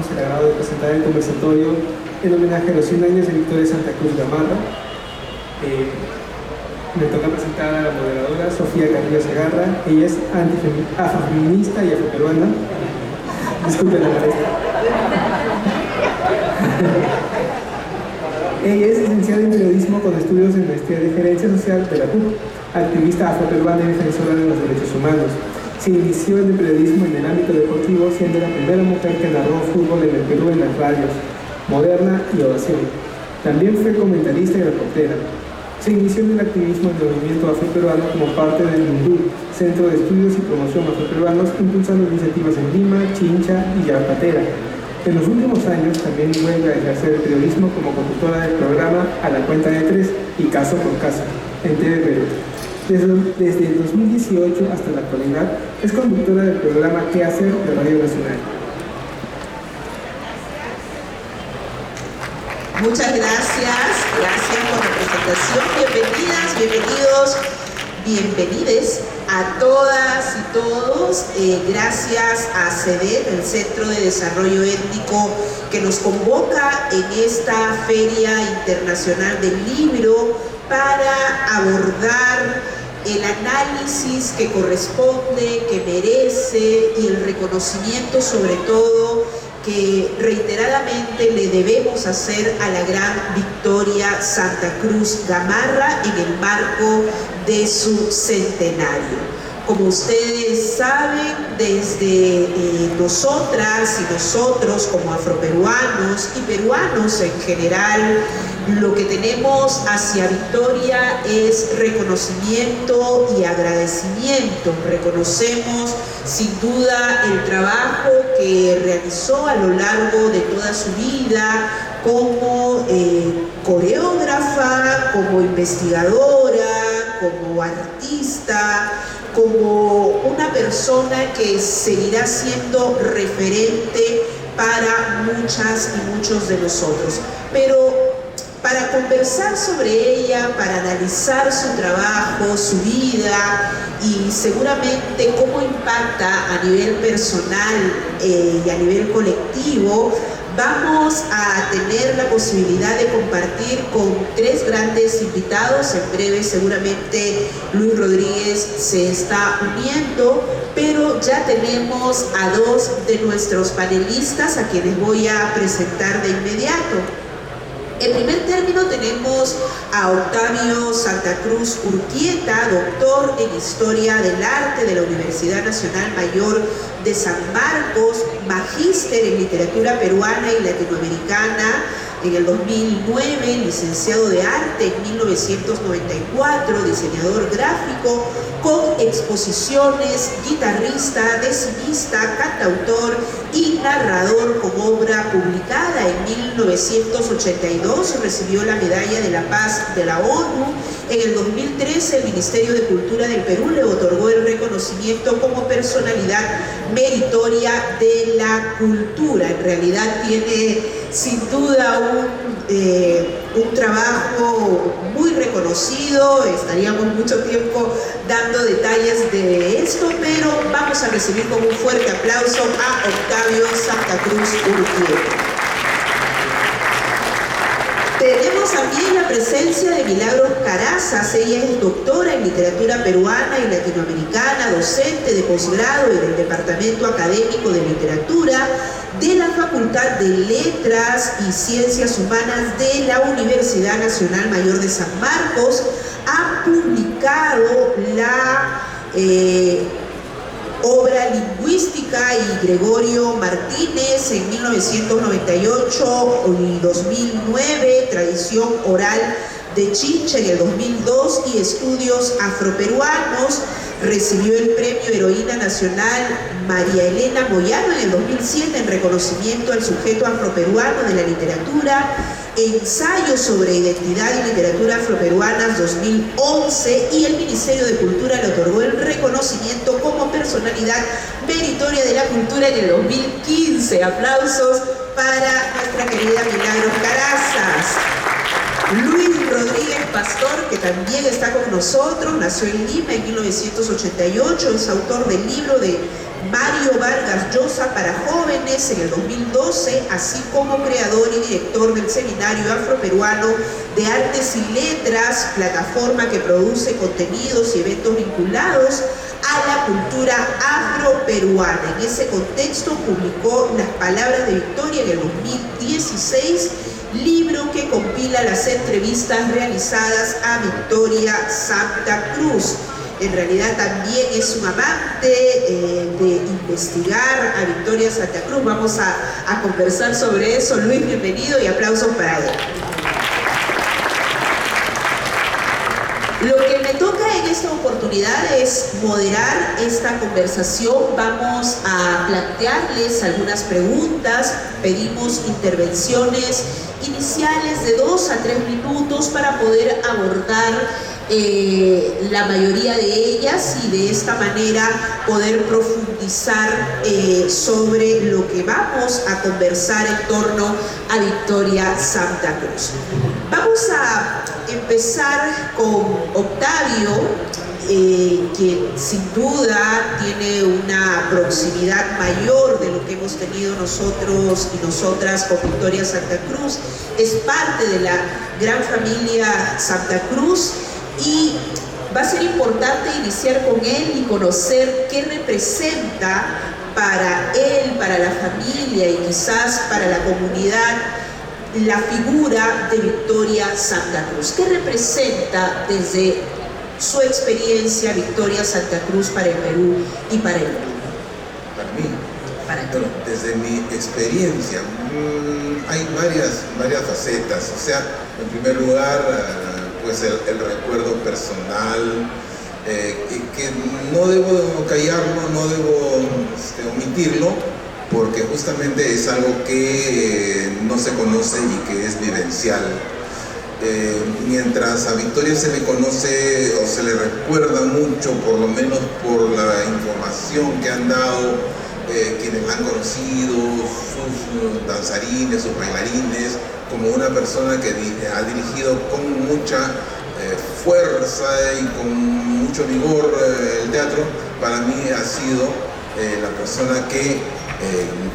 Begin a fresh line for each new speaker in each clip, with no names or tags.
sentimos el agrado de presentar el conversatorio en homenaje a los 100 años de Victoria Santa Cruz Gamarra. Me toca presentar a la moderadora Sofía Carrillo Segarra. Ella es afrofeminista y afroperuana. Disculpen la molestia. Ella es licenciada en periodismo con estudios en maestría de gerencia social de la CUP, activista afroperuana y defensora de los derechos humanos. Se inició en el periodismo en el ámbito deportivo, siendo la primera mujer que narró fútbol en el Perú en las radios Moderna y Ovación. También fue comentarista y reportera. Se inició en el activismo del movimiento afroperuano como parte del MUNDU, Centro de Estudios y Promoción Afroperuanos, impulsando iniciativas en Lima, Chincha y Yapatera. En los últimos años también vuelve a ejercer el periodismo como conductora del programa A la Cuenta de Tres y Caso por Caso en TV Perú. Desde el 2018 hasta la actualidad es conductora del programa ¿Qué hacer? De Radio Nacional.
Muchas gracias por la presentación. Bienvenidas, bienvenidos, bienvenides a todas y todos. Gracias a CEDET, el Centro de Desarrollo Étnico, que nos convoca en esta Feria Internacional del Libro para abordar el análisis que corresponde, que merece, y el reconocimiento sobre todo que reiteradamente le debemos hacer a la gran Victoria Santa Cruz Gamarra en el marco de su centenario. Como ustedes saben, desde nosotras y nosotros como afroperuanos y peruanos en general, lo que tenemos hacia Victoria es reconocimiento y agradecimiento. Reconocemos sin duda el trabajo que realizó a lo largo de toda su vida como coreógrafa, como investigadora, como artista, como una persona que seguirá siendo referente para muchas y muchos de nosotros. Pero para conversar sobre ella, para analizar su trabajo, su vida y seguramente cómo impacta a nivel personal y a nivel colectivo, vamos a tener la posibilidad de compartir con tres grandes invitados. En breve seguramente Luis Rodríguez se está uniendo, pero ya tenemos a dos de nuestros panelistas a quienes voy a presentar de inmediato. En primer término tenemos a Octavio Santa Cruz Urquieta, doctor en Historia del Arte de la Universidad Nacional Mayor de San Marcos, magíster en Literatura Peruana y Latinoamericana en el 2009, licenciado de Arte en 1994, diseñador gráfico con exposiciones, guitarrista, decimista, cantautor y narrador con obra publicada. En 1982 recibió la Medalla de la Paz de la ONU. En el 2013 el Ministerio de Cultura del Perú le otorgó el reconocimiento como personalidad meritoria de la cultura. En realidad tiene sin duda un trabajo muy reconocido. Estaríamos mucho tiempo dando detalles de esto, pero vamos a recibir con un fuerte aplauso a Octavio Santa Cruz Urquieta. Tenemos también la presencia de Milagros Carazas. Ella es doctora en literatura peruana y latinoamericana, docente de posgrado y del Departamento Académico de Literatura de la Facultad de Letras y Ciencias Humanas de la Universidad Nacional Mayor de San Marcos. Ha publicado la obra lingüística y Gregorio Martínez en 1998 y 2009, Tradición Oral de Chincha en el 2002 y Estudios Afroperuanos. Recibió el Premio Heroína Nacional María Elena Moyano en el 2007 en reconocimiento al sujeto afroperuano de la literatura. Ensayos sobre identidad y literatura afroperuanas 2011, y el Ministerio de Cultura le otorgó el reconocimiento como personalidad meritoria de la cultura en el 2015. Aplausos para nuestra querida Milagros Carazas. Luis Rodríguez Pastor, que también está con nosotros, nació en Lima en 1988, es autor del libro de Mario Vargas Llosa para jóvenes en el 2012, así como creador y director del Seminario Afroperuano de Artes y Letras, plataforma que produce contenidos y eventos vinculados a la cultura afroperuana. En ese contexto publicó Las Palabras de Victoria en el 2016, libro que compila las entrevistas realizadas a Victoria Santa Cruz. En realidad también es un amante de investigar a Victoria Santa Cruz. Vamos a conversar sobre eso. Luis, bienvenido y aplausos para él. Lo que me toca en esta oportunidad es moderar esta conversación. Vamos a plantearles algunas preguntas, pedimos intervenciones iniciales de 2 a 3 minutos para poder abordar la mayoría de ellas y de esta manera poder profundizar sobre lo que vamos a conversar en torno a Victoria Santa Cruz. Vamos a empezar con Octavio, que sin duda tiene una proximidad mayor de lo que hemos tenido nosotros y nosotras con Victoria Santa Cruz. Es parte de la gran familia Santa Cruz y va a ser importante iniciar con él y conocer qué representa para él, para la familia y quizás para la comunidad la figura de Victoria Santa Cruz. ¿Qué representa desde su experiencia Victoria Santa Cruz para el Perú y para el mundo?
Para mí,
Para
bueno, desde mi experiencia, hay varias facetas. O sea, en primer lugar, pues el recuerdo personal, que no debo callarlo, no debo omitirlo, porque justamente es algo que no se conoce y que es vivencial. Mientras a Victoria se le conoce o se le recuerda mucho, por lo menos por la información que han dado quienes la han conocido, sus danzarines, sus bailarines, como una persona que ha dirigido con mucha fuerza y con mucho vigor el teatro. Para mí ha sido la persona que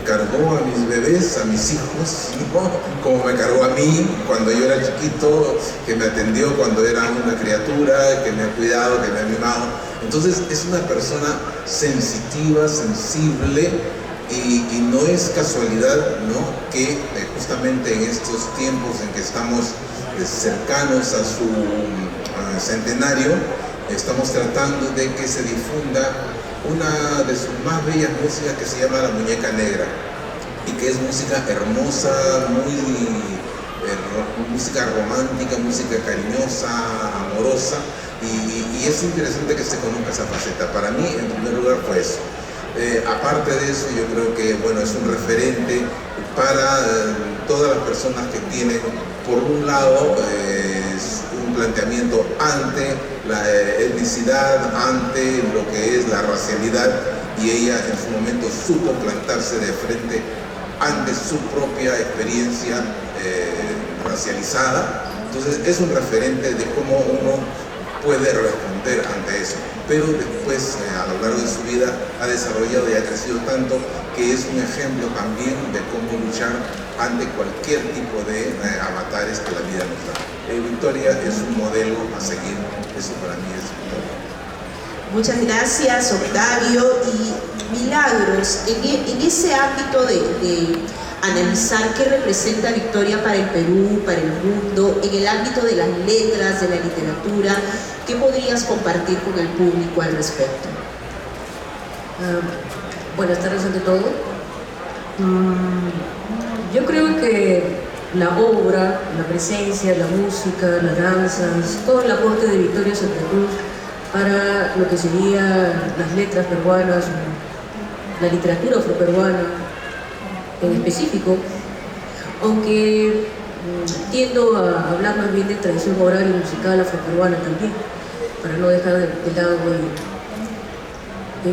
cargó a mis bebés, a mis hijos, ¿no? Como me cargó a mí cuando yo era chiquito, que me atendió cuando era una criatura, que me ha cuidado, que me ha mimado. Entonces es una persona sensitiva, sensible, y no es casualidad, ¿no?, que justamente en estos tiempos en que estamos cercanos a su centenario, estamos tratando de que se difunda una de sus más bellas músicas que se llama La Muñeca Negra, y que es música hermosa, música romántica, música cariñosa, amorosa, y es interesante que se conozca esa faceta. Para mí, en primer lugar, fue eso. Aparte de eso, yo creo que, bueno, es un referente para todas las personas que tienen, por un lado, un planteamiento ante la etnicidad, ante lo que es la racialidad, y ella en su momento supo plantarse de frente ante su propia experiencia racializada. Entonces es un referente de cómo uno puede responder ante eso, pero después a lo largo de su vida ha desarrollado y ha crecido tanto que es un ejemplo también de cómo luchar ante cualquier tipo de avatares que la vida nos da. Victoria es un modelo a seguir, eso para mí es Victoria.
Muchas gracias, Octavio. Y Milagros, en ese ámbito de analizar qué representa Victoria para el Perú, para el mundo, en el ámbito de las letras, de la literatura, ¿qué podrías compartir con el público al respecto?
Buenas tardes ante todo. Yo creo que la obra, la presencia, la música, las danzas, todo el aporte de Victoria Santa Cruz para lo que serían las letras peruanas, la literatura afroperuana en específico, aunque tiendo a hablar más bien de tradición oral y musical afroperuana también, para no dejar de lado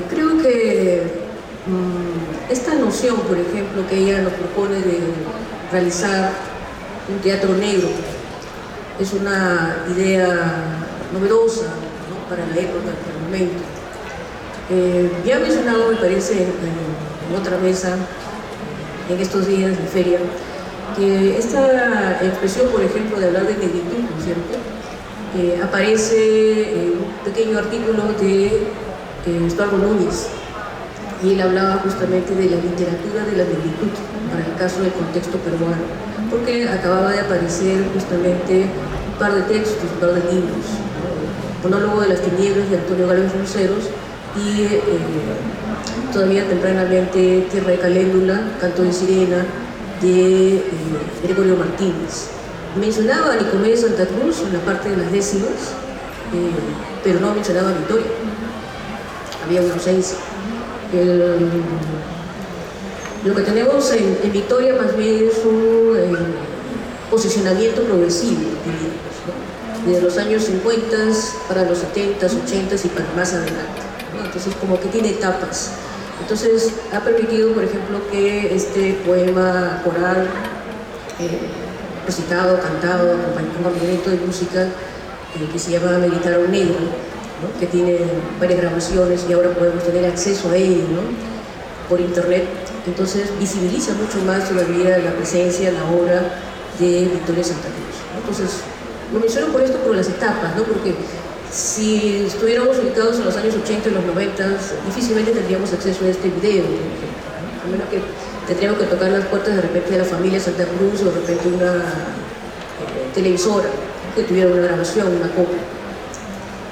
creo que esta noción, por ejemplo, que ella nos propone de realizar un teatro negro es una idea novedosa, ¿no?, para la época, para el momento. Ya he mencionado, me parece, en otra mesa, en estos días de feria, que esta expresión, por ejemplo, de hablar de negritud, ¿no es cierto?, aparece en un pequeño artículo de Estuardo Núñez, y él hablaba justamente de la literatura de la negritud, para el caso del contexto peruano, porque acababa de aparecer justamente un par de textos, un par de libros, ¿no? Monólogo de las tinieblas de Antonio Gálvez Ronceros y todavía tempranamente Tierra de Caléndula, Canto de Sirena, de Gregorio Martínez. Mencionaba a Nicomedes de Santa Cruz en la parte de las décimas, pero no mencionaba a Victoria. Había una ausencia. Lo que tenemos en Victoria más bien es un posicionamiento progresivo, diríamos, ¿no? Desde los años 50 para los 70, 80 y para más adelante, ¿no? Entonces como que tiene etapas. Entonces ha permitido, por ejemplo, que este poema coral, recitado, cantado, con acompañamiento de música, que se llama Meditar a un Negro, ¿no?, que tiene varias grabaciones y ahora podemos tener acceso a ello, ¿no?, por internet. Entonces visibiliza mucho más todavía la presencia, la obra de Victoria Santa Cruz, ¿no? Entonces lo menciono por esto, por las etapas, ¿no?, porque si estuviéramos ubicados en los años 80 y los 90, difícilmente tendríamos acceso a este video, por ejemplo, ¿no?, a menos que tendríamos que tocar las puertas de repente de la familia Santa Cruz o de repente una televisora que tuviera una grabación, una copia.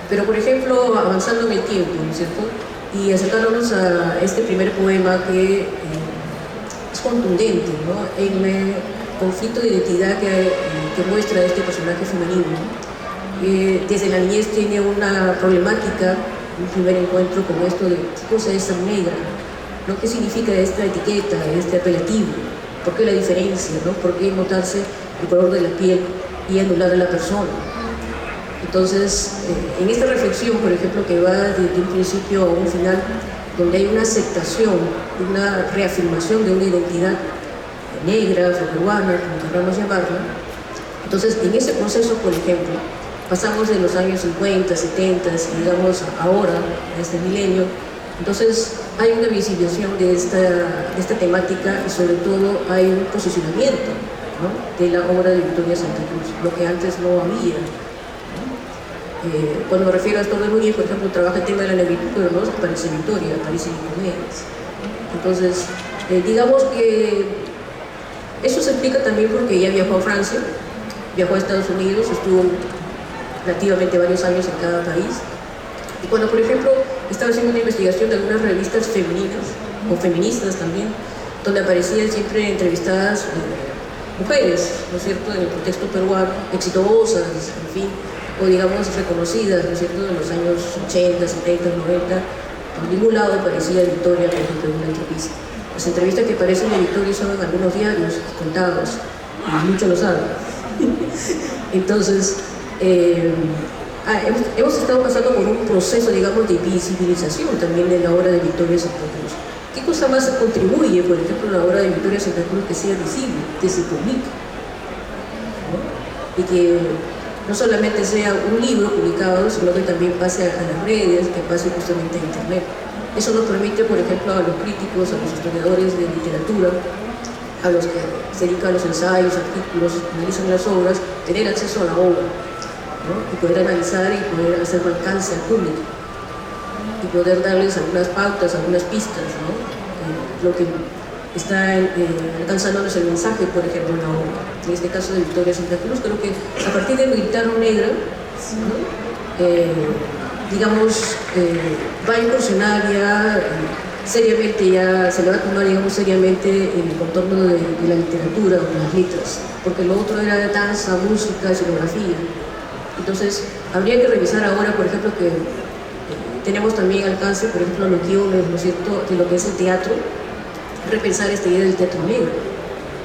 Pero por ejemplo, avanzando en el tiempo, ¿no es cierto?, y acercándonos a este primer poema que es contundente, ¿no?, en el conflicto de identidad que muestra este personaje femenino, ¿no? Desde la niñez tiene una problemática, un primer encuentro con esto de qué cosa es ser negra, ¿no?, qué significa esta etiqueta, este apelativo, por qué la diferencia, ¿no?, por qué notarse el color de la piel y anular a la persona. Entonces, en esta reflexión, por ejemplo, que va desde un principio a un final, donde hay una aceptación, una reafirmación de una identidad negra, afroperuana, como queramos llamarla, entonces en ese proceso, por ejemplo, pasamos de los años 50, 70, y digamos ahora, a este milenio, entonces hay una visibilización de esta temática y sobre todo hay un posicionamiento, ¿no?, de la obra de Victoria Santa Cruz, lo que antes no había. Cuando me refiero a Astor de Núñez, por ejemplo, trabaja el tema de la negritud, pero no aparece Victoria, aparece Nicomedes. Entonces, digamos que eso se explica también porque ella viajó a Francia, viajó a Estados Unidos, estuvo relativamente varios años en cada país. Y cuando, por ejemplo, estaba haciendo una investigación de algunas revistas femeninas, o feministas también, donde aparecían siempre entrevistadas mujeres, ¿no es cierto?, en el contexto peruano, exitosas, en fin, o digamos reconocidas, ¿no es cierto?, en los años 80, 70, 90, por ningún lado aparecía Victoria, por ejemplo, en una entrevista. Las entrevistas que aparecen de Victoria son en algunos diarios contados, y muchos lo saben. Entonces, hemos estado pasando por un proceso, digamos, de visibilización también de la obra de Victoria Santa Cruz. ¿Qué cosa más contribuye, por ejemplo, a la obra de Victoria Santa Cruz que sea visible, que se publique, ¿no?, y que no solamente sea un libro publicado, sino que también pase a las redes, que pase justamente a internet? Eso nos permite, por ejemplo, a los críticos, a los historiadores de literatura, a los que se dedican a los ensayos, artículos, analizan las obras, tener acceso a la obra, ¿no?, y poder analizar y poder hacer un alcance al público, y poder darles algunas pautas, algunas pistas, ¿no?, lo que está alcanzándonos el mensaje, por ejemplo, en la obra. En este caso de Victoria Santa Cruz, creo que a partir de Meditar a un Negro, ¿no?, digamos, va a incursionar ya seriamente, ya se le va a tomar, digamos, seriamente el contorno de la literatura o de las letras, porque lo otro era de danza, música, escenografía. Entonces, habría que revisar ahora, por ejemplo, que tenemos también alcance, por ejemplo, los guiones, ¿no es cierto?, de lo que es el teatro, repensar esta idea del teatro negro,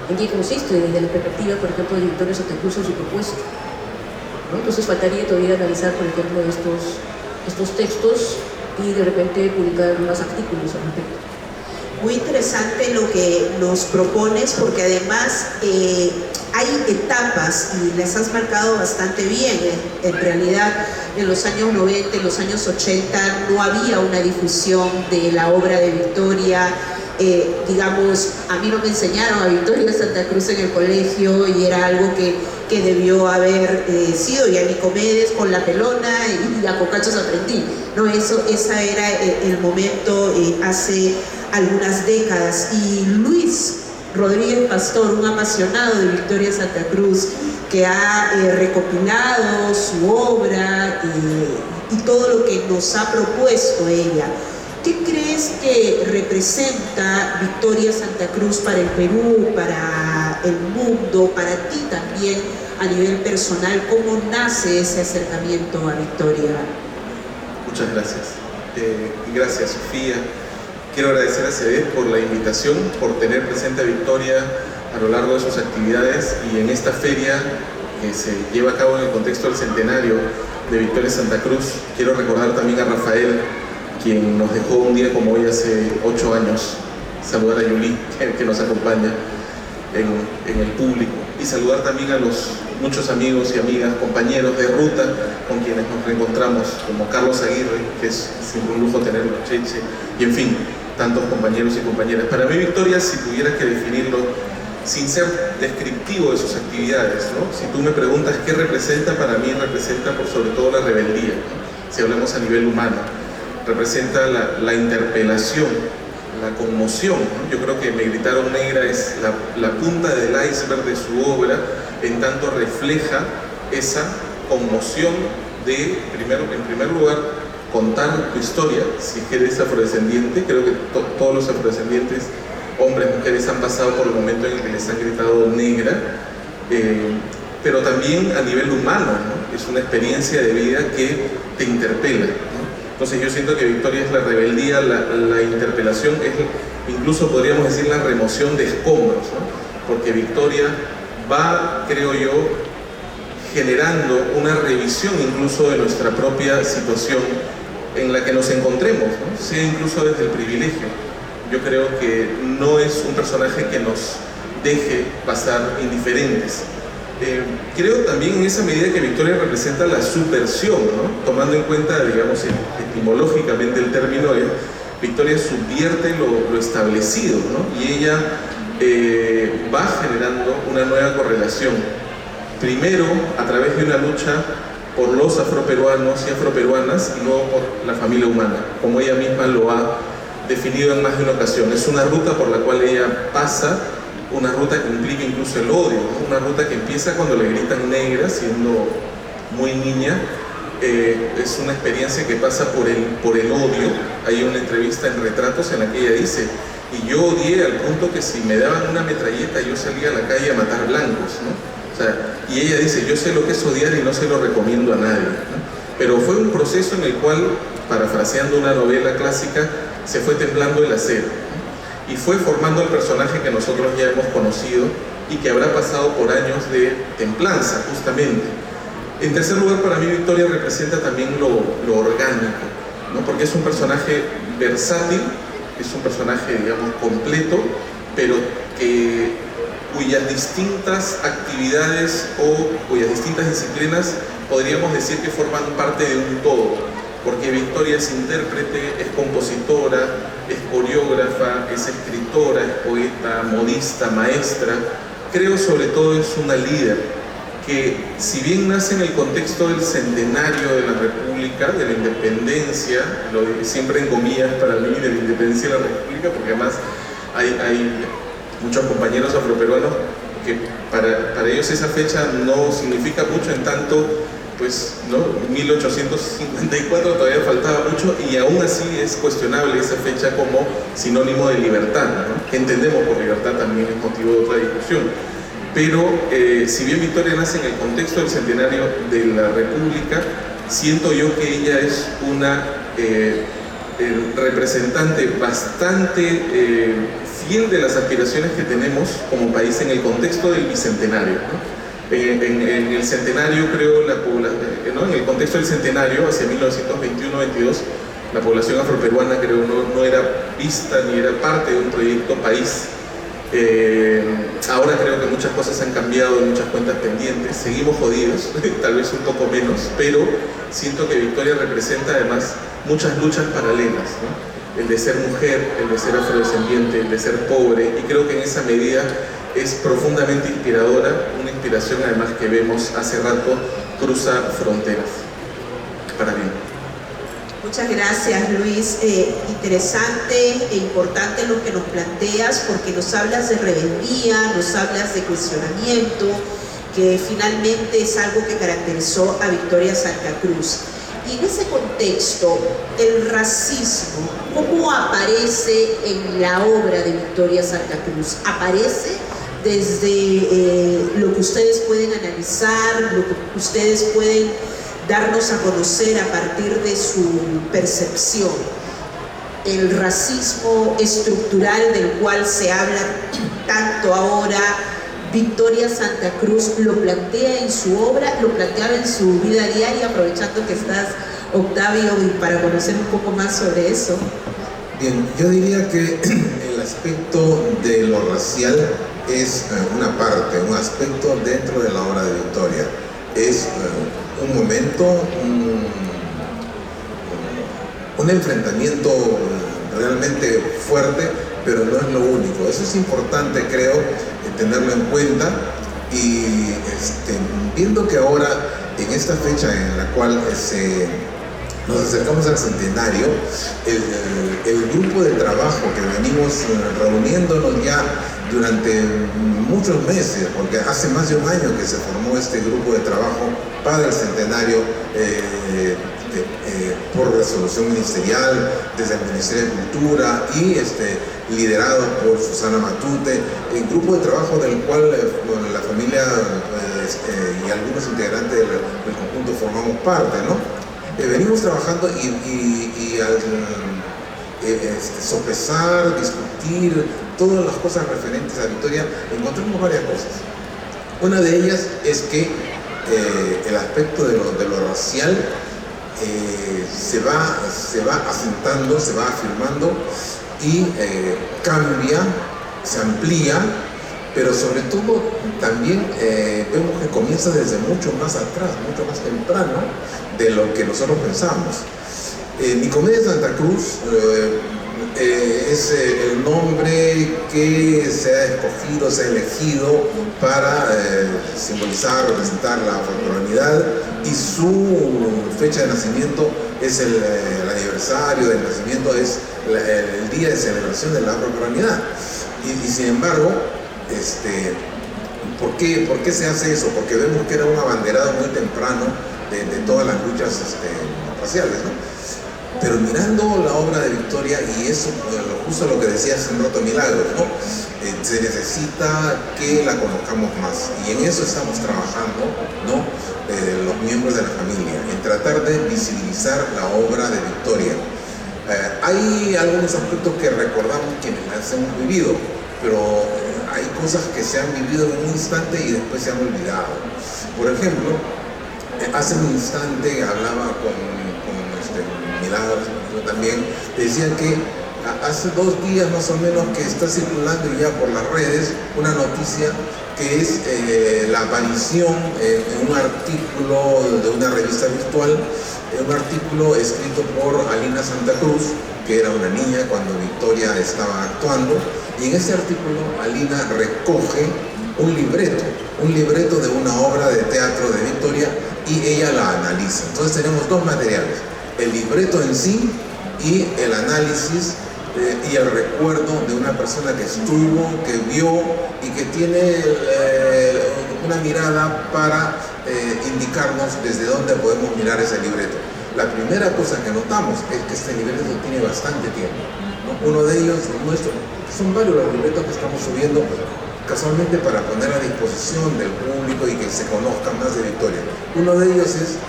en qué consiste desde la perspectiva, por ejemplo, de Victoria Santa Cruz en su propuesta, ¿no? Entonces faltaría todavía analizar, por ejemplo, estos textos y de repente publicar más artículos al respecto.
Muy interesante lo que nos propones, porque además hay etapas y las has marcado bastante bien. En realidad, en los años 90, en los años 80, no había una difusión de la obra de Victoria. Digamos, a mí no me enseñaron a Victoria Santa Cruz en el colegio y era algo que debió haber sido, y a Nicomedes con La Pelona y a Cocachos aprendí, ¿no? Ese era el momento hace algunas décadas. Y Luis Rodríguez Pastor, un apasionado de Victoria Santa Cruz, que ha recopilado su obra y todo lo que nos ha propuesto ella. ¿Qué crees que representa Victoria Santa Cruz para el Perú, para el mundo, para ti también a nivel personal? ¿Cómo nace ese acercamiento a Victoria?
Muchas gracias. Gracias, Sofía. Quiero agradecer a CEDES por la invitación, por tener presente a Victoria a lo largo de sus actividades y en esta feria que se lleva a cabo en el contexto del centenario de Victoria Santa Cruz. Quiero recordar también a Rafael, quien nos dejó un día como hoy hace 8 años, saludar a Yuli, que nos acompaña en el público, y saludar también a los muchos amigos y amigas, compañeros de ruta con quienes nos reencontramos, como Carlos Aguirre, que es siempre un lujo tenerlo, Cheche, y en fin, tantos compañeros y compañeras. Para mí, Victoria, si tuviera que definirlo sin ser descriptivo de sus actividades, ¿no? Si tú me preguntas qué representa, para mí representa por sobre todo la rebeldía, ¿no? Si hablamos a nivel humano, representa la interpelación, la conmoción, ¿no? Yo creo que Me gritaron negra es la punta del iceberg de su obra, en tanto refleja esa conmoción de, en primer lugar, contar tu historia. Si eres afrodescendiente, creo que todos los afrodescendientes, hombres, mujeres, han pasado por el momento en el que les han gritado negra, pero también a nivel humano, ¿no? Es una experiencia de vida que te interpela, ¿no? Entonces yo siento que Victoria es la rebeldía, la interpelación, es incluso podríamos decir la remoción de escombros, ¿no? Porque Victoria va, creo yo, generando una revisión incluso de nuestra propia situación en la que nos encontremos, ¿no? Sea incluso desde el privilegio. Yo creo que no es un personaje que nos deje pasar indiferentes. Creo también en esa medida que Victoria representa la subversión, ¿no? Tomando en cuenta, digamos, etimológicamente el término, Victoria subvierte lo establecido, ¿no? Y ella va generando una nueva correlación. Primero, a través de una lucha por los afroperuanos y afroperuanas, y luego por la familia humana, como ella misma lo ha definido en más de una ocasión. Es una ruta por la cual ella pasa, una ruta que implica incluso el odio, ¿no? Una ruta que empieza cuando le gritan negra, siendo muy niña. Es una experiencia que pasa por el odio. Hay una entrevista en Retratos en la que ella dice: y yo odié al punto que si me daban una metralleta yo salía a la calle a matar blancos, ¿no? O sea, y ella dice: yo sé lo que es odiar y no se lo recomiendo a nadie, ¿no? Pero fue un proceso en el cual, parafraseando una novela clásica, se fue templando el acero, ¿no? Y fue formando el personaje que nosotros ya hemos conocido y que habrá pasado por años de templanza, justamente. En tercer lugar, para mí Victoria representa también lo orgánico, ¿no? Porque es un personaje versátil, es un personaje, digamos, completo, pero cuyas distintas actividades o cuyas distintas disciplinas podríamos decir que forman parte de un todo, porque Victoria es intérprete, es compositora, es coreógrafa, es escritora, es poeta, modista, maestra. Creo sobre todo es una líder que, si bien nace en el contexto del centenario de la República, de la independencia, lo digo siempre en comillas para mí, de la independencia de la República, porque además hay muchos compañeros afroperuanos que para ellos esa fecha no significa mucho, en tanto, pues, ¿no? 1854 todavía faltaba mucho, y aún así es cuestionable esa fecha como sinónimo de libertad, ¿no? Que entendemos por libertad también es motivo de otra discusión. Pero si bien Victoria nace en el contexto del centenario de la República, siento yo que ella es una representante bastante fiel de las aspiraciones que tenemos como país en el contexto del bicentenario, ¿no? En el centenario, creo, ¿no? En el contexto del centenario, hacia 1921-22, la población afroperuana, creo, no era vista ni era parte de un proyecto país. Ahora creo que muchas cosas han cambiado, muchas cuentas pendientes, seguimos jodidos, tal vez un poco menos, pero siento que Victoria representa además muchas luchas paralelas, ¿no? El de ser mujer, el de ser afrodescendiente, el de ser pobre, y creo que en esa medida es profundamente inspiradora, una inspiración además que vemos hace rato cruza fronteras, para bien.
Muchas gracias, Luis. Interesante e importante lo que nos planteas, porque nos hablas de rebeldía, nos hablas de cuestionamiento, que finalmente es algo que caracterizó a Victoria Santa Cruz. Y en ese contexto, el racismo, ¿cómo aparece en la obra de Victoria Santa Cruz? ¿Aparece desde lo que ustedes pueden analizar, lo que ustedes pueden darnos a conocer a partir de su percepción? El racismo estructural del cual se habla tanto ahora, Victoria Santa Cruz lo plantea en su obra, lo planteaba en su vida diaria, aprovechando que estás, Octavio, y para conocer un poco más sobre eso.
Bien, yo diría que el aspecto de lo racial es una parte, un aspecto dentro de la obra de Victoria. Es un momento, un enfrentamiento realmente fuerte, pero no es lo único. Eso es importante, creo, tenerlo en cuenta, y viendo que ahora, en esta fecha en la cual nos acercamos al centenario, el grupo de trabajo que venimos reuniéndonos ya durante muchos meses, porque hace más de un año que se formó este grupo de trabajo para el centenario, por resolución ministerial desde el Ministerio de Cultura y liderado por Susana Matute, el grupo de trabajo del cual la familia y algunos integrantes del conjunto formamos parte, ¿no? Venimos trabajando y al sopesar, discutir todas las cosas referentes a Victoria, encontramos varias cosas. Una de ellas es que el aspecto de lo racial se va asentando, se va afirmando y cambia, se amplía, pero sobre todo también vemos que comienza desde mucho más atrás, mucho más temprano de lo que nosotros pensamos. Nicomedes Santa Cruz es el nombre que se ha escogido, se ha elegido para simbolizar, representar la afroperuanidad, y su fecha de nacimiento es el aniversario del nacimiento, es el día de celebración de la afroperuanidad. Y sin embargo, ¿por qué se hace eso? Porque vemos que era un abanderado muy temprano de todas las luchas raciales, ¿no? Pero mirando la obra de Victoria, y eso justo lo que decía hace un rato Milagros, ¿no? Se necesita que la conozcamos más, y en eso estamos trabajando, ¿no? Los miembros de la familia, en tratar de visibilizar la obra de Victoria. Hay algunos aspectos que recordamos quienes las hemos vivido, pero hay cosas que se han vivido en un instante y después se han olvidado. Por ejemplo, hace un instante hablaba con Milagros, yo también, decía que hace 2 días más o menos que está circulando ya por las redes una noticia que es la aparición en un artículo de una revista virtual, un artículo escrito por Alina Santa Cruz, que era una niña cuando Victoria estaba actuando, y en ese artículo Alina recoge un libreto de una obra de teatro de Victoria, y ella la analiza. Entonces tenemos 2 materiales: el libreto en sí y el análisis y el recuerdo de una persona que estuvo, que vio y que tiene una mirada para indicarnos desde dónde podemos mirar ese libreto. La primera cosa que notamos es que este libreto tiene bastante tiempo, ¿no? Uno de ellos, nuestro, son varios los libretos que estamos subiendo casualmente para poner a disposición del público y que se conozca más de Victoria. Uno de ellos es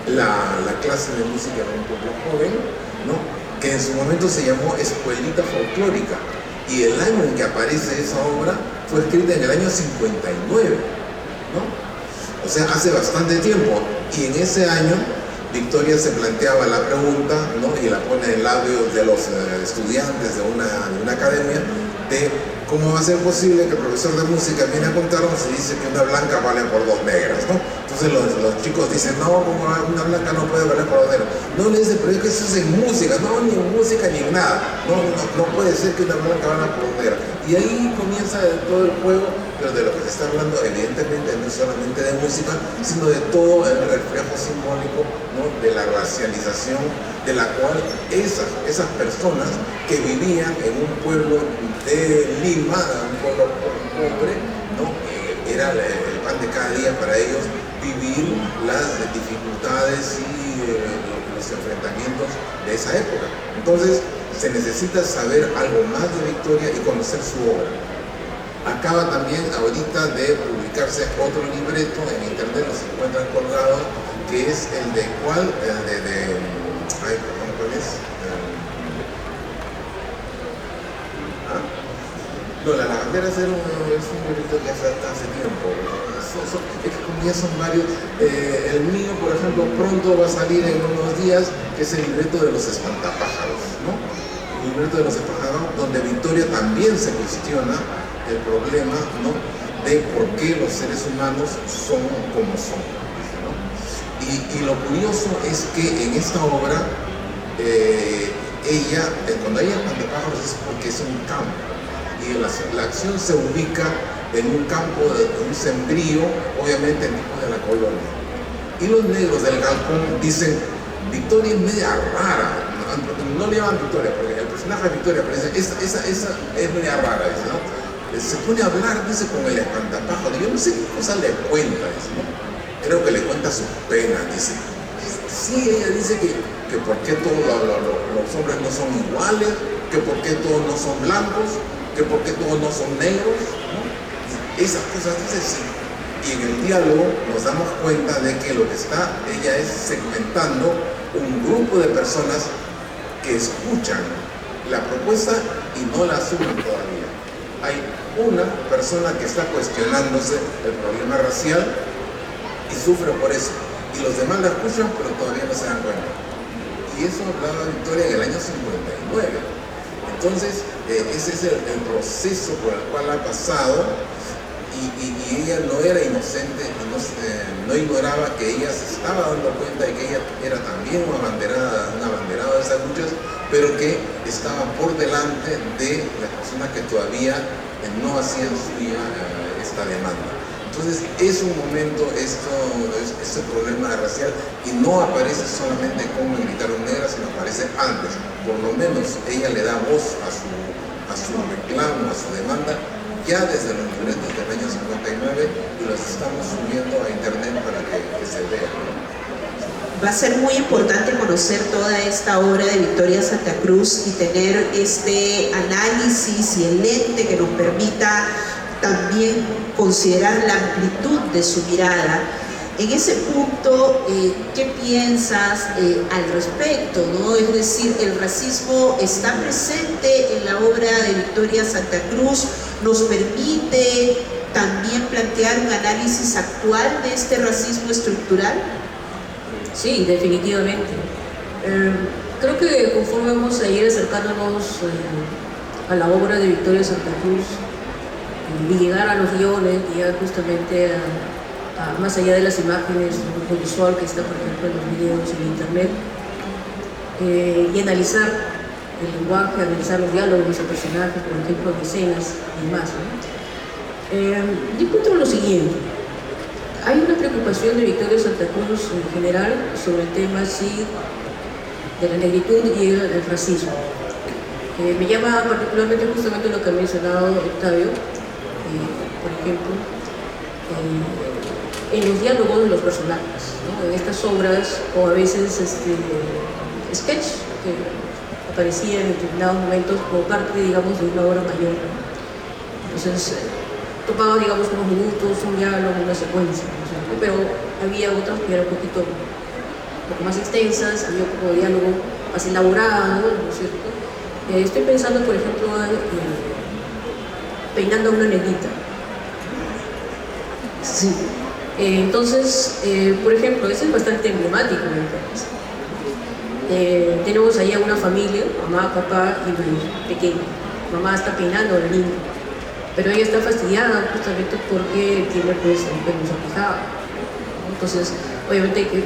la clase de música de un pueblo joven, ¿no? Que en su momento se llamó Escuelita Folclórica, y el año en que aparece esa obra fue escrita en el año 59, ¿no? O sea, hace bastante tiempo, y en ese año Victoria se planteaba la pregunta, ¿no? Y la pone en labios de los estudiantes de una academia, de ¿cómo va a ser posible que el profesor de música viene a contarnos y dice que una blanca vale por dos negras, ¿no? Entonces los chicos dicen, no, como una blanca no puede valer por dos negras. No, le dice, pero es que eso es en música, no, ni en música ni en nada. No puede ser que una blanca valga por dos negras. Y ahí comienza todo el juego, pero de lo que se está hablando evidentemente no es solamente de música, sino de todo el reflejo simbólico, ¿no?, de la racialización de la cual esas personas que vivían en un pueblo de Lima, un pueblo pobre, ¿no?, era el pan de cada día para ellos vivir las dificultades y los enfrentamientos de esa época. Entonces se necesita saber algo más de Victoria y conocer su obra. Acaba también ahorita de publicarse otro libreto en internet, los encuentran colgados, que es el de ¿cuál? El de ¿cuál es? No, La Lavandera es un librito que hace tiempo. Es que como ya son varios. El mío, por ejemplo, pronto va a salir en unos días, que es el libreto de los espantapájaros, ¿no? El libreto de los espantapájaros, donde Victoria también se cuestiona el problema, ¿no?, de por qué los seres humanos son como son, ¿no? Y lo curioso es que en esta obra, cuando hay espantapájaros es porque es un campo, y la acción se ubica en un campo, de un sembrío, obviamente en tipo de la colonia. Y los negros del galpón dicen, Victoria es media rara, no le llaman Victoria, porque el personaje de Victoria, pero dicen, esa es media rara, dice, ¿no? Se pone a hablar, dice, con el espantapájaro, yo no sé qué cosa le cuenta, dice, ¿no? Creo que le cuenta sus penas, dice. Sí, ella dice que por qué todos los hombres no son iguales, que por qué todos no son blancos, que por qué todos no son negros, ¿no? Esas cosas dice, sí. Y en el diálogo nos damos cuenta de que lo que ella es segmentando un grupo de personas que escuchan la propuesta y no la asumen todavía. Hay una persona que está cuestionándose el problema racial y sufre por eso, y los demás la escuchan pero todavía no se dan cuenta. Y eso hablaba Victoria en el año 59. Entonces, ese es el proceso por el cual ha pasado, y ella no era inocente, no ignoraba que ella se estaba dando cuenta de que ella era también una abanderada de esas luchas, pero que estaba por delante de las personas que todavía no hacían suya esta demanda. Entonces es un momento este problema racial, y no aparece solamente como gritaron negras, sino aparece antes. Por lo menos ella le da voz a su reclamo, a su demanda, ya desde los libretos del año 59, y los estamos subiendo a internet para que se vean, ¿no?
Va a ser muy importante conocer toda esta obra de Victoria Santa Cruz y tener este análisis y el lente que nos permita también considerar la amplitud de su mirada. En ese punto, ¿qué piensas al respecto, ¿no? Es decir, el racismo está presente en la obra de Victoria Santa Cruz, nos permite también plantear un análisis actual de este racismo estructural.
Sí, definitivamente. Creo que conforme vamos a ir acercándonos a la obra de Victoria Santa Cruz y llegar a los guiones, llegar justamente a más allá de las imágenes, lo visual que está, por ejemplo, en los videos en internet, y analizar el lenguaje, analizar los diálogos de los personajes, por ejemplo, escenas y más, ¿no? Yo encuentro lo siguiente. Hay una preocupación de Victoria Santa Cruz en general sobre el tema, sí, de la negritud y el racismo. Me llama particularmente justamente lo que ha mencionado Octavio, por ejemplo, en los diálogos de los personajes, ¿no? En estas obras, o a veces sketch que aparecían en determinados momentos como parte, digamos, de una obra mayor, ¿no? Entonces, topaba, digamos, unos minutos, un diálogo, una secuencia, ¿no? Pero había otras que eran un poco más extensas, había un poco de diálogo más elaborado, ¿no es cierto? Estoy pensando, por ejemplo, peinando a una negrita. Sí. Entonces, por ejemplo, eso es bastante emblemático, ¿me entiendes? Tenemos ahí a una familia, mamá, papá y un hijo pequeño. Mamá está peinando al niño. pero ella está fastidiada justamente porque tiene pues el pelo ensortijado, ¿no? Entonces, obviamente que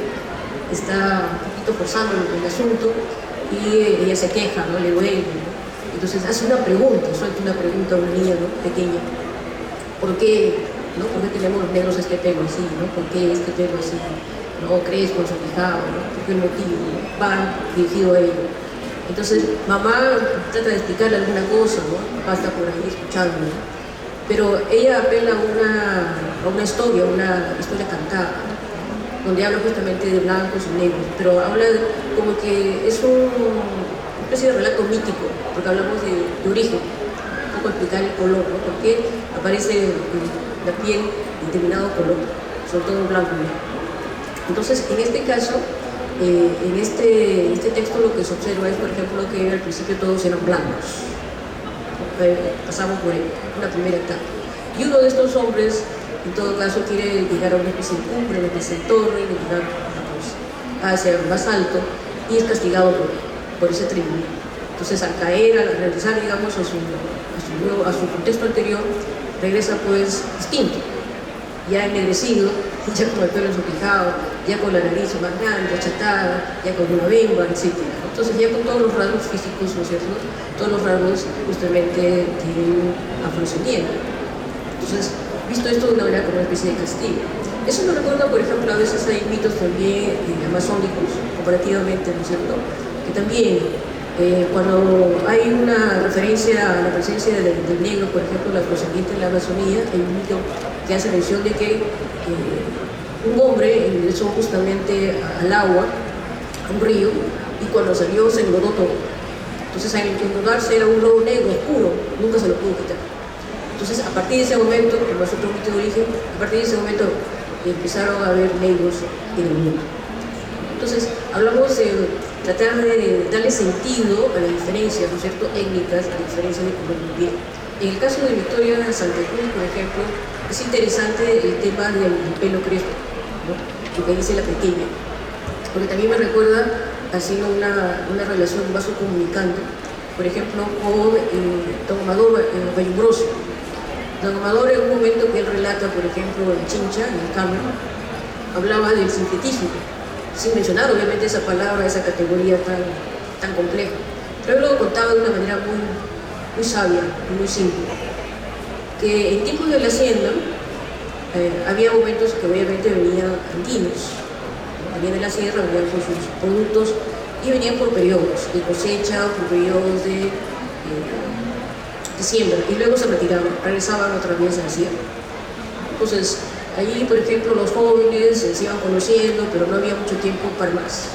está un poquito forzando el asunto y ella se queja, ¿no? Le duele, ¿no? Entonces hace una pregunta, suelta una pregunta a una niña, ¿no? Pequeña. ¿Por qué, no? ¿Por qué tenemos los negros este pelo así, ¿no? ¿Por qué este pelo así, no? Crespo, ensortijado, ¿no? ¿Por qué el motivo, ¿no? Va dirigido a ella. Entonces, mamá trata de explicarle alguna cosa, ¿no? Papá está por ahí escuchando, ¿no? Pero ella apela a una historia cantada, ¿no? Donde habla justamente de blancos y negros, pero habla como que es una especie de relato mítico, porque hablamos de origen, un poco explicar el color, ¿no? Por qué aparece la piel de determinado color, sobre todo blanco, ¿no? Entonces, en este caso, en este texto lo que se observa es, por ejemplo, que al principio todos eran blancos. Pasamos por una primera etapa. Y uno de estos hombres, en todo caso, quiere llegar a una especie de cumbre, una especie de torre, llegar hacia más alto, y es castigado por ese tribuno. Entonces, al caer, al regresar, digamos, a su contexto anterior, regresa pues distinto, ya ennegrecido, ya con el pelo ensortijado, ya con la nariz más grande, achatada, ya con una bemba, etc. Entonces ya con todos los rasgos físicos, ¿no es cierto? Todos los rasgos justamente afrodescendientes. Entonces, visto esto de una manera como una especie de castigo. Eso me recuerda, por ejemplo, a veces hay mitos también amazónicos, comparativamente, ¿no es cierto? Que también cuando hay una referencia a la presencia del negro, por ejemplo, la afrodescendiente en la Amazonía, hay un mito que hace mención de que un hombre ingresó justamente al agua, a un río, y cuando salió se enlodó todo. Entonces, al enlodarse era un lodo negro oscuro, nunca se lo pudo quitar. Entonces, a partir de ese momento, como es otro mito de origen, a partir de ese momento empezaron a haber negros en el mundo. Entonces, hablamos de tratar de darle sentido a las diferencias, ¿no es cierto?, étnicas, a las diferencias de color de piel. En el caso de Victoria Santa Cruz, por ejemplo, es interesante el tema del pelo crespo, ¿no? Lo que dice la pequeña, porque también me recuerda haciendo una relación vaso-comunicante, por ejemplo, con don Amador Bellumbroso. Don Amador, en un momento que él relata, por ejemplo, en Chincha, en el Carmen, hablaba del sincretismo, sin mencionar obviamente esa palabra, esa categoría tan compleja, pero él lo contaba de una manera muy sabia y muy simple, que en tiempos de la hacienda había momentos que obviamente venían andinos, venían de la sierra, venían con sus productos y venían por periodos de cosecha, por periodos de siembra, y luego se retiraban, regresaban otra vez a la sierra. Entonces, allí, por ejemplo, los jóvenes se iban conociendo, pero no había mucho tiempo para más,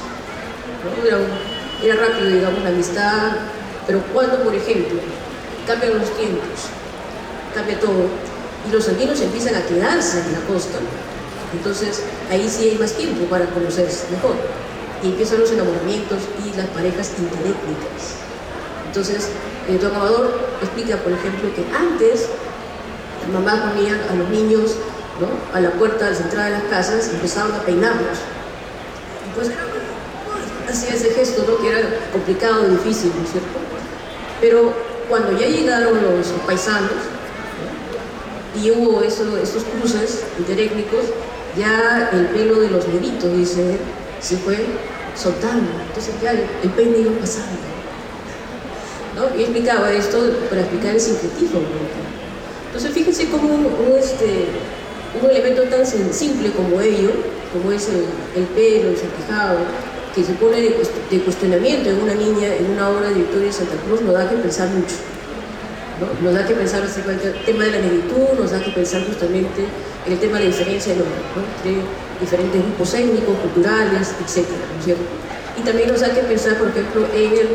¿no? Era rápido, digamos, la amistad, pero cuando, por ejemplo, cambian los tiempos, cambia todo, y los andinos empiezan a quedarse en la costa, entonces ahí sí hay más tiempo para conocerse mejor, y empiezan los enamoramientos y las parejas interétnicas. Entonces, don Amador explica, por ejemplo, que antes las mamás ponían a los niños, ¿no?, a la puerta de la entrada de las casas y empezaban a peinarlos. Y pues hacía ese gesto, ¿no?, que era complicado y difícil, ¿no es cierto? Pero cuando ya llegaron los paisanos, ¿no?, y hubo estos cruces interétnicos, ya el pelo de los negritos, dice, se fue soltando. Entonces ya el peine iba pasando, ¿no? Y explicaba esto para explicar el sincretismo, ¿no? Entonces fíjense cómo un elemento tan simple como ello, como es el pelo, el ensortijado, que se pone de cuestionamiento en una niña, en una obra de Victoria Santa Cruz, nos da que pensar mucho, ¿no? Nos da que pensar acerca del tema de la negritud, nos da que pensar justamente en el tema de la diferencia, ¿no?, entre diferentes grupos étnicos, culturales, etcétera, ¿no es cierto? Y también nos da que pensar, por ejemplo, en el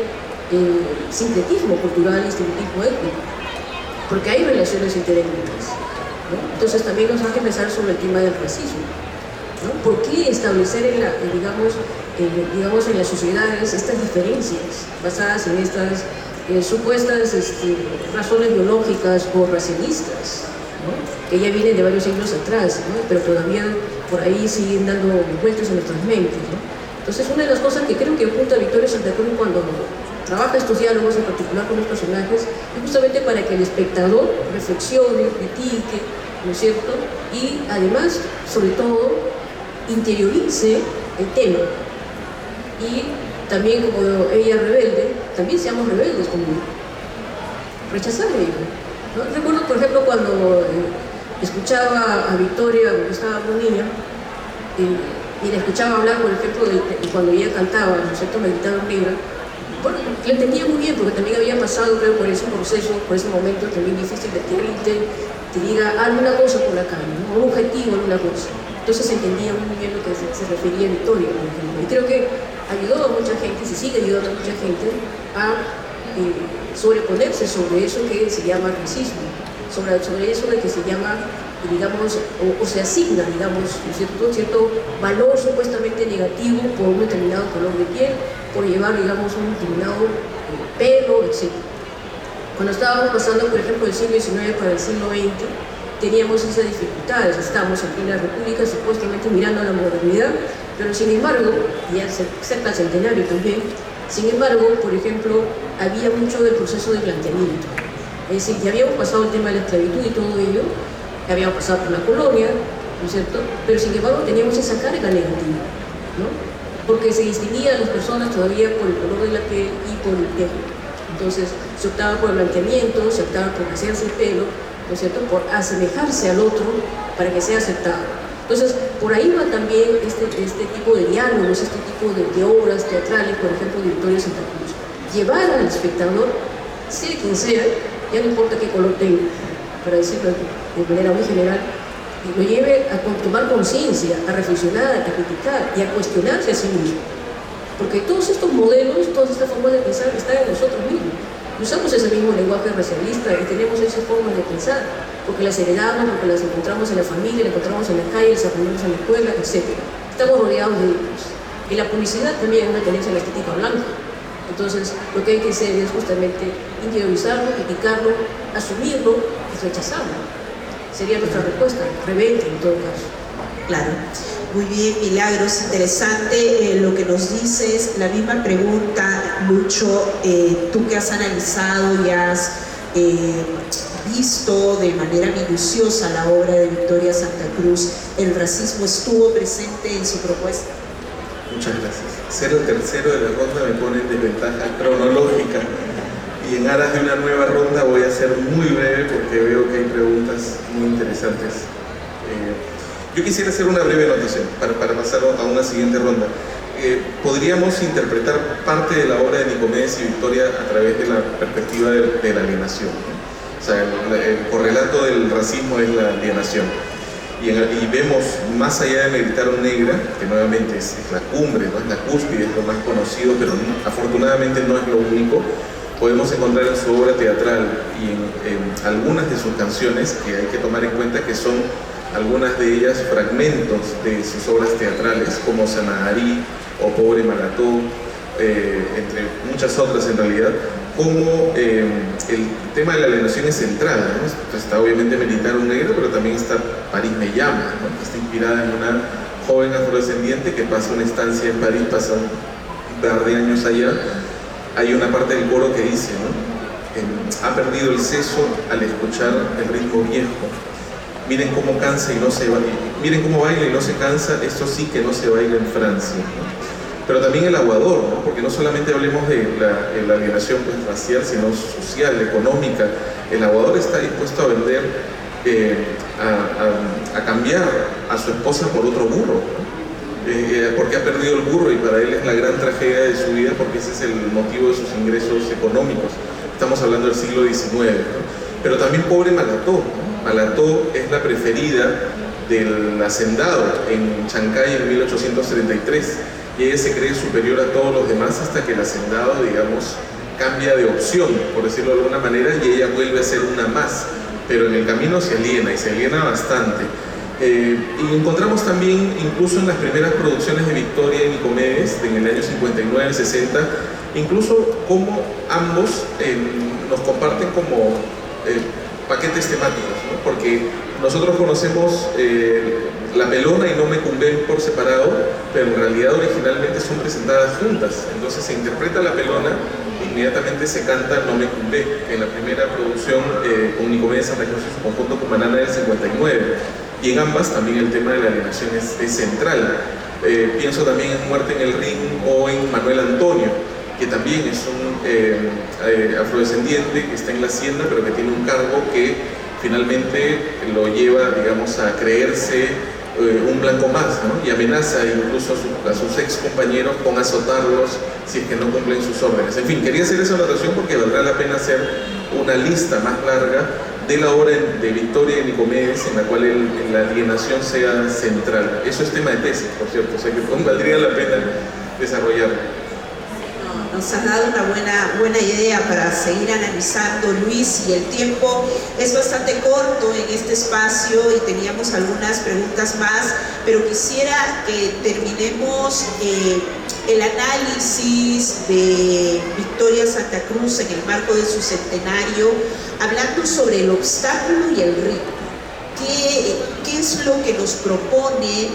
sincretismo cultural y sincretismo étnico, porque hay relaciones interétnicas, ¿no? Entonces también nos da que pensar sobre el tema del racismo, ¿no? ¿Por qué establecer digamos, en las sociedades estas diferencias basadas en estas supuestas razones biológicas o racialistas, ¿no?, que ya vienen de varios siglos atrás, ¿no?, pero todavía por ahí siguen dando vueltas en nuestras mentes, ¿no? Entonces, una de las cosas que creo que apunta Victoria Santa Cruz cuando trabaja estos diálogos en particular con los personajes, es justamente para que el espectador reflexione, critique, ¿no es cierto? Y además, sobre todo, interiorice el tema. Y también, como ella es rebelde, también seamos rebeldes como rechazar ello, ¿no? Recuerdo, por ejemplo, cuando escuchaba a Victoria, porque estaba muy niña, y la escuchaba hablar, por ejemplo, cuando ella cantaba, ¿no es cierto?, La guitarra negra. Bueno, la entendía muy bien, porque también había pasado, creo, por ese proceso, por ese momento también difícil de que alguien te diga alguna cosa por la calle, ¿no? Un objetivo, alguna cosa. Entonces entendía muy bien lo que se refería a Victoria, por ejemplo. Y creo que ayudó a mucha gente, y se sigue ayudando a mucha gente a sobreponerse sobre eso que se llama racismo, sobre eso de que se llama, digamos, o se asigna, digamos, cierto valor supuestamente negativo por un determinado color de piel, por llevar, digamos, un determinado pelo, etc. Cuando estábamos pasando, por ejemplo, del siglo XIX para el siglo XX, teníamos esas dificultades. Estamos en plena república, supuestamente mirando a la modernidad, pero sin embargo, ya cerca del centenario también, sin embargo, por ejemplo, había mucho del proceso de planteamiento. Es decir, ya habíamos pasado el tema de la esclavitud y todo ello, ya habíamos pasado por la colonia, ¿no es cierto? Pero sin embargo teníamos esa carga negativa, ¿no? Porque se distinguía a las personas todavía por el color de la piel y por el pelo. Entonces se optaba por el blanqueamiento, se optaba por hacerse el pelo, ¿no es cierto?, por asemejarse al otro para que sea aceptado. Entonces, por ahí va también este tipo de diálogos, este tipo de obras teatrales, por ejemplo, de Victoria Santa Cruz. Llevar al espectador, sea quien sea, ya no importa qué color tenga, para decirlo de manera muy general, y lo lleve a tomar conciencia, a reflexionar, a criticar y a cuestionarse a sí mismo. Porque todos estos modelos, todas estas formas de pensar están en nosotros mismos. Usamos ese mismo lenguaje racialista y tenemos esas formas de pensar, porque las heredamos, porque las encontramos en la familia, las encontramos en la calle, las aprendemos en la escuela, etc. Estamos rodeados de ellos. Y la publicidad también es una tendencia a la estética blanca. Entonces, lo que hay que hacer es justamente interiorizarlo, criticarlo, asumirlo y rechazarlo. Sería nuestra respuesta, rebelde en todo caso.
Claro. Muy bien, Milagros, interesante lo que nos dices. La misma pregunta, Lucho, tú que has analizado y has visto de manera minuciosa la obra de Victoria Santa Cruz, ¿el racismo estuvo presente en su propuesta?
Muchas gracias. Ser el tercero de la ronda me pone en desventaja cronológica y en aras de una nueva ronda voy a ser muy breve porque veo que hay preguntas muy interesantes. Yo quisiera hacer una breve anotación para pasar a una siguiente ronda. Podríamos interpretar parte de la obra de Nicomedes y Victoria a través de la perspectiva de la alienación, ¿no? O sea, el correlato del racismo es la alienación. Y vemos, más allá de Negritaron Negra, que nuevamente es la cumbre, ¿no?, es la cúspide, es lo más conocido, pero afortunadamente no es lo único, podemos encontrar en su obra teatral y en algunas de sus canciones, que hay que tomar en cuenta que son algunas de ellas fragmentos de sus obras teatrales, como Sanaharí o Pobre Malató, entre muchas otras en realidad, como el tema de la alienación es central, ¿no? Está obviamente Negritaron Negra, pero también está París me llama, ¿no?, que está inspirada en una joven afrodescendiente que pasa una estancia en París, pasa un par de años allá. Hay una parte del coro que dice, ¿no?, ha perdido el seso al escuchar el ritmo viejo. Miren cómo cansa y no se baila, miren cómo baila y no se cansa, esto sí que no se baila en Francia, ¿no? Pero también el aguador, ¿no?, porque no solamente hablemos de la alienación pues, racial, sino social, económica. El aguador está dispuesto a vender, a cambiar a su esposa por otro burro, ¿no? Porque ha perdido el burro y para él es la gran tragedia de su vida porque ese es el motivo de sus ingresos económicos. Estamos hablando del siglo XIX, ¿no? Pero también Pobre Malató, ¿no? Malató es la preferida del hacendado en Chancay en 1833 y ella se cree superior a todos los demás hasta que el hacendado, digamos, cambia de opción, por decirlo de alguna manera, y ella vuelve a ser una más, pero en el camino se aliena y se aliena bastante. Y encontramos también, incluso en las primeras producciones de Victoria y Nicomedes, en el año 59, 60, incluso como ambos nos comparten como paquetes temáticos, ¿no? Porque nosotros conocemos La Pelona y No Me Cumbé por separado, pero en realidad originalmente son presentadas juntas. Entonces se interpreta La Pelona, inmediatamente se canta No Me Cumbé, que en la primera producción con Nicomedes Santa Cruz en su conjunto Cumanana del 59. Y en ambas también el tema de la alienación es central. Pienso también en Muerte en el Ring o en Manuel Antonio, que también es un afrodescendiente que está en la hacienda, pero que tiene un cargo que finalmente lo lleva, digamos, a creerse un blanco más, ¿no? Y amenaza incluso a sus ex compañeros con azotarlos si es que no cumplen sus órdenes. En fin, quería hacer esa anotación porque valdrá la pena hacer una lista más larga de la obra de Victoria y Nicomedes en la cual la alienación sea central. Eso es tema de tesis, por cierto, o sea que valdría la pena desarrollarlo.
Nos has dado una buena idea para seguir analizando, Luis, y el tiempo es bastante corto en este espacio y teníamos algunas preguntas más, pero quisiera que terminemos el análisis de Victoria Santa Cruz en el marco de su centenario, hablando sobre el obstáculo y el ritmo. ¿Qué es lo que nos propone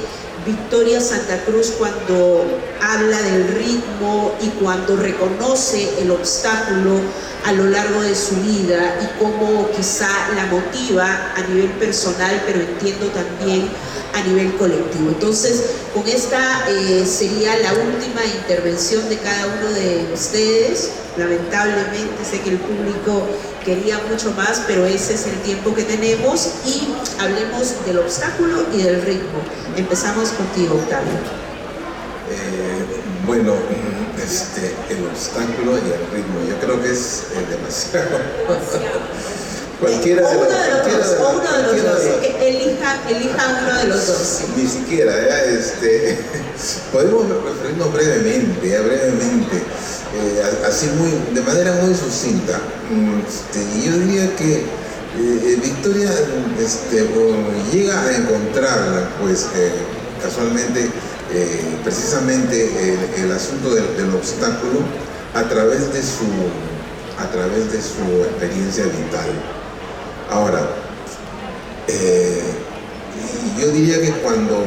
Victoria Santa Cruz cuando habla del ritmo y cuando reconoce el obstáculo a lo largo de su vida y cómo quizá la motiva a nivel personal, pero entiendo también a nivel colectivo? Entonces, con esta sería la última intervención de cada uno de ustedes. Lamentablemente sé que el público quería mucho más, pero ese es el tiempo que tenemos y hablemos del obstáculo y del ritmo. Empezamos contigo, Octavio.
Bueno, el obstáculo y el ritmo, yo creo que es demasiado. Cualquiera de los dos. Elija uno de los dos. Ni siquiera, podemos referirnos brevemente, así de manera muy sucinta. Yo diría que Victoria llega a encontrar, pues, casualmente, precisamente el asunto del obstáculo a través de su experiencia vital. Ahora, yo diría que cuando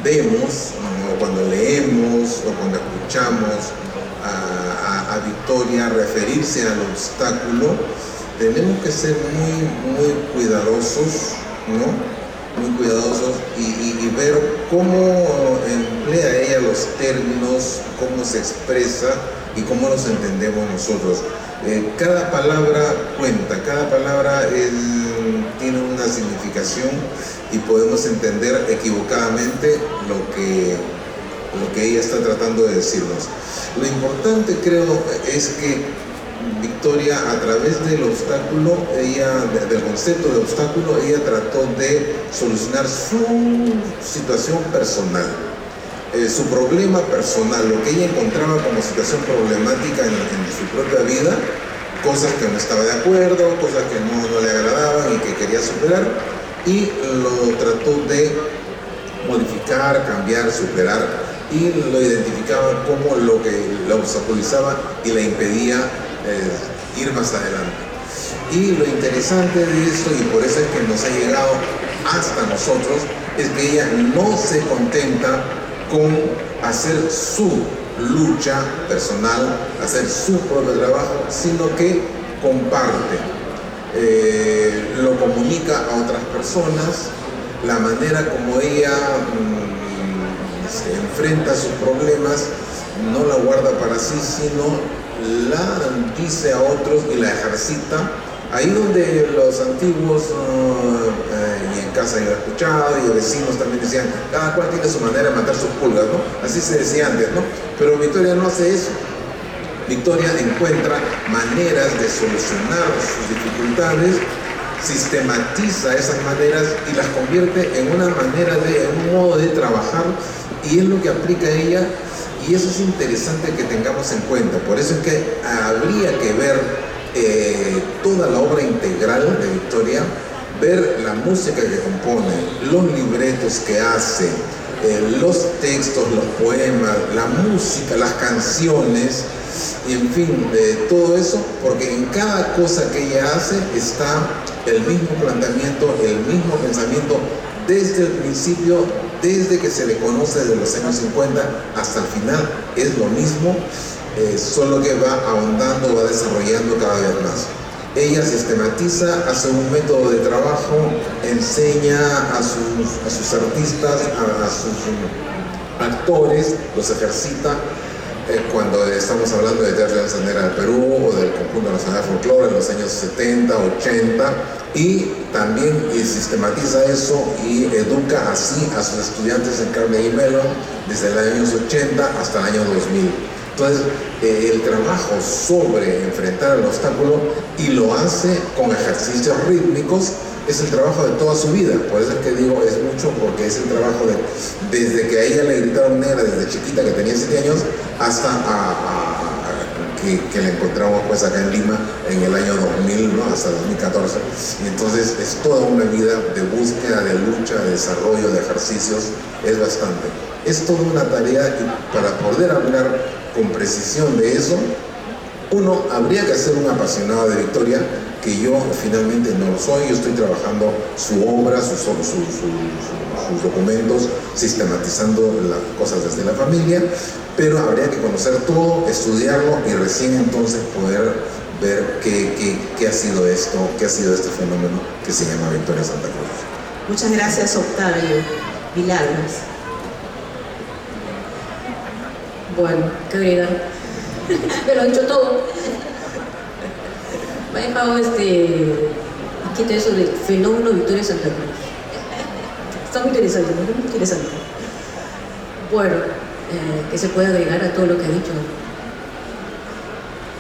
vemos, o cuando leemos, o cuando escuchamos a Victoria referirse al obstáculo, tenemos que ser muy cuidadosos, ¿no? Muy cuidadosos y ver cómo emplea ella los términos, cómo se expresa y cómo los entendemos nosotros. Cada palabra cuenta, cada palabra tiene una significación y podemos entender equivocadamente lo que ella está tratando de decirnos. Lo importante, creo, es que Victoria, a través del obstáculo, del concepto de obstáculo, ella trató de solucionar su situación personal, su problema personal, lo que ella encontraba como situación problemática en su propia vida, cosas que no estaba de acuerdo, cosas que no le agradaban y que quería superar, y lo trató de modificar, cambiar, superar, y lo identificaba como lo que la obstaculizaba y le impedía ir más adelante. Y lo interesante de esto, y por eso es que nos ha llegado hasta nosotros, es que ella no se contenta con hacer su lucha personal, hacer su propio trabajo, sino que comparte, lo comunica a otras personas, la manera como ella se enfrenta a sus problemas, no la guarda para sí, sino la dice a otros y la ejercita. Ahí donde los antiguos, y en casa yo he escuchado, y vecinos también decían, cada cual tiene su manera de matar sus pulgas, ¿no? Así se decía antes, ¿no? Pero Victoria no hace eso. Victoria encuentra maneras de solucionar sus dificultades, sistematiza esas maneras y las convierte en una manera en un modo de trabajar, y es lo que aplica ella, y eso es interesante que tengamos en cuenta. Por eso es que habría que ver toda la obra integral de Victoria, ver la música que compone, los libretos que hace, los textos, los poemas, la música, las canciones, y en fin, todo eso, porque en cada cosa que ella hace está el mismo planteamiento, el mismo pensamiento desde el principio, desde que se le conoce desde los años 50 hasta el final, es lo mismo, solo que va ahondando, va desarrollando cada vez más. Ella sistematiza, hace un método de trabajo, enseña a sus artistas, a sus actores, los ejercita. Cuando estamos hablando de Teatro de Sandera del Perú o del Conjunto Nacional de Folclore en los años 70, 80, y también sistematiza eso y educa así a sus estudiantes en Carnegie Mellon desde los años 80 hasta el año 2000. Entonces, el trabajo sobre enfrentar el obstáculo, y lo hace con ejercicios rítmicos, es el trabajo de toda su vida. Por eso es que digo, es mucho, porque es el trabajo desde que a ella le gritaron negra desde chiquita, que tenía 7 años, hasta que la encontramos pues acá en Lima en el año 2000, ¿no? Hasta 2014. Y entonces es toda una vida de búsqueda, de lucha, de desarrollo, de ejercicios, es bastante. Es toda una tarea, y para poder hablar con precisión de eso, uno habría que ser un apasionado de Victoria, que yo finalmente no lo soy. Yo estoy trabajando su obra, sus documentos, sistematizando las cosas desde la familia, pero habría que conocer todo, estudiarlo y recién entonces poder ver qué ha sido esto, qué ha sido este fenómeno que se llama Victoria Santa Cruz.
Muchas gracias, Octavio. Milagros.
Bueno, qué agregar. Me lo ha dicho todo. Me ha dejado quita eso del fenómeno Victoria Santa Cruz. Está muy interesante, ¿no? Muy interesante. Bueno, ¿qué se puede agregar a todo lo que ha dicho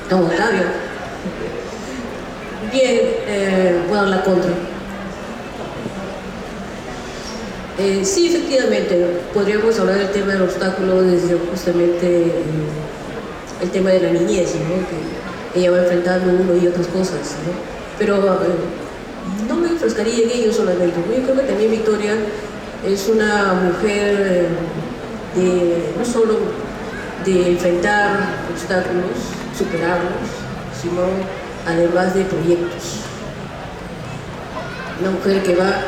don Octavio? Bien, voy a dar la contra. Sí, efectivamente, podríamos hablar del tema del obstáculo desde justamente el tema de la niñez, ¿no? Que ella va enfrentando uno y otras cosas, ¿no? Pero no me enfrascaría en ello solamente. Yo creo que también Victoria es una mujer no solo de enfrentar obstáculos, superarlos, sino además de proyectos. Una mujer que va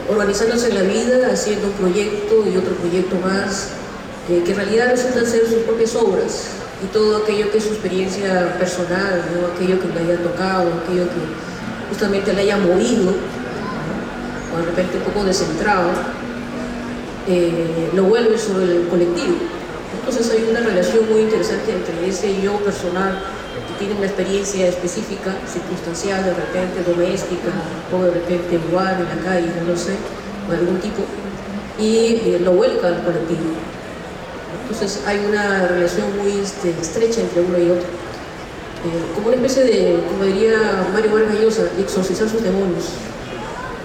organizándose en la vida, haciendo un proyecto y otro proyecto más, que en realidad resultan ser sus propias obras, y todo aquello que es su experiencia personal, ¿no? Aquello que le haya tocado, aquello que justamente le haya movido, o de repente un poco descentrado, lo vuelve sobre el colectivo. Entonces hay una relación muy interesante entre ese yo personal que tiene una experiencia específica, circunstancial, de repente doméstica, o de repente igual en la calle, no lo sé, o de algún tipo, y lo vuelca al colectivo. Entonces hay una relación muy estrecha entre uno y otro, como una especie de, como diría Mario Vargas Llosa, exorcizar sus demonios,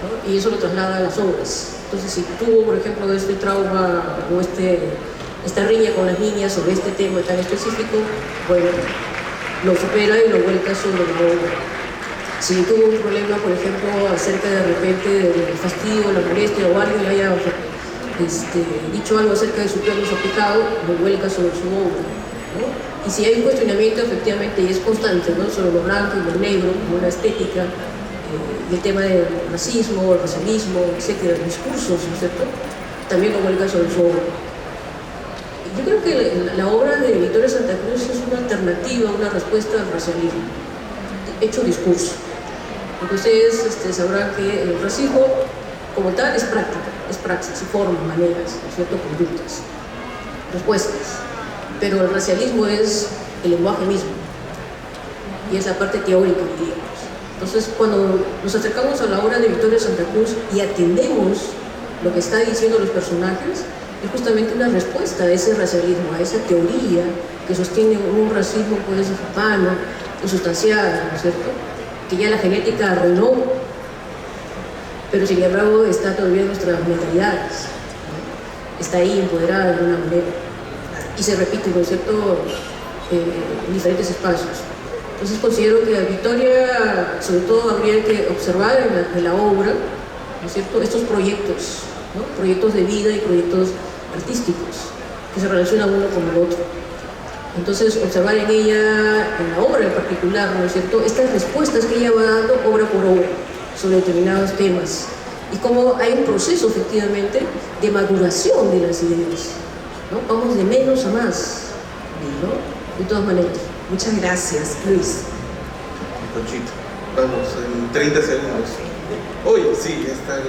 ¿no? Y eso lo traslada a las obras. Entonces, si tuvo, por ejemplo, este trauma o esta riña con las niñas sobre este tema tan específico, bueno, lo supera y lo vuelca sobre la obra. Si tuvo un problema, por ejemplo, acerca de repente del fastidio, la molestia, o alguien le haya dicho algo acerca de su plano aplicado, lo vuelca sobre su obra, ¿no? Y si hay un cuestionamiento, efectivamente, y es constante, ¿no? Sobre lo blanco y lo negro, como una estética, el tema del racismo, el racialismo, etcétera, discursos, ¿no es cierto? También lo vuelca sobre su obra. Yo creo que la obra de Victoria Santa Cruz es una alternativa, una respuesta al racialismo, hecho discurso. Porque ustedes sabrán que el racismo, como tal, es práctica, es praxis, formas, maneras, ¿no es cierto?, conductas, respuestas. Pero el racialismo es el lenguaje mismo, y es la parte teórica, diríamos. Entonces, cuando nos acercamos a la obra de Victoria Santa Cruz y atendemos lo que están diciendo los personajes, es justamente una respuesta a ese racialismo, a esa teoría que sostiene un racismo pues urbano, insustancial, ¿no es cierto?, que ya la genética arruinó, pero sin embargo está todavía en nuestras mentalidades, ¿no? Está ahí empoderada de alguna manera y se repite, ¿no es cierto?, en diferentes espacios. Entonces considero que a Victoria, sobre todo, habría que observar en la obra, ¿no es cierto?, estos proyectos, ¿no?, proyectos de vida y proyectos artísticos que se relacionan uno con el otro. Entonces, observar en ella, en la obra en particular, ¿no es cierto?, estas respuestas que ella va dando obra por obra sobre determinados temas y cómo hay un proceso efectivamente de maduración de las ideas, ¿no? Vamos de menos a más, ¿no? De todas maneras.
Muchas gracias, Luis.
Conchito, vamos, en 30 segundos. Hoy sí, está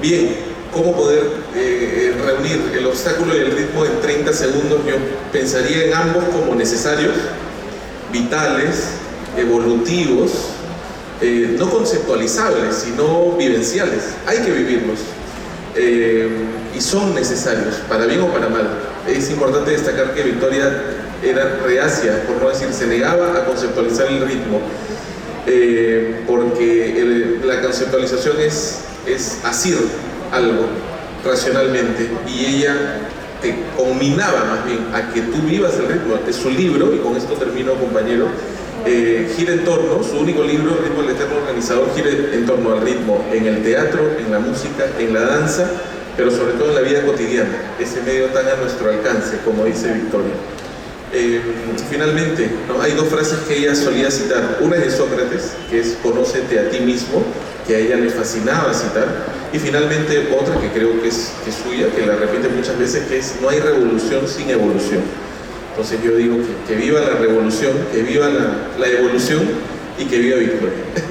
bien. ¿Cómo poder reunir el obstáculo y el ritmo en 30 segundos? Yo pensaría en ambos como necesarios, vitales, evolutivos, no conceptualizables, sino vivenciales. Hay que vivirlos y son necesarios, para bien o para mal. Es importante destacar que Victoria era reacia, por no decir, se negaba a conceptualizar el ritmo, porque la conceptualización es asir algo racionalmente, y ella te combinaba más bien a que tú vivas el ritmo. Su libro, y con esto termino, compañero, gira en torno, su único libro, El ritmo del eterno organizador, gira en torno al ritmo en el teatro, en la música, en la danza, pero sobre todo en la vida cotidiana, ese medio tan a nuestro alcance, como dice Victoria. Finalmente, ¿no? Hay dos frases que ella solía citar. Una es de Sócrates, que es "conócete a ti mismo", que a ella le fascinaba citar, y finalmente otra que creo que es suya, que la repite muchas veces, que es "no hay revolución sin evolución". Entonces yo digo que viva la revolución, que viva la evolución y que viva Victoria.
Y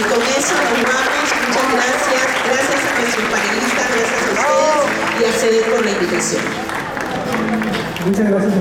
con eso nos vamos. Muchas gracias. Gracias a nuestros panelistas, gracias a ustedes y a CEDER por la invitación.
Muchas gracias.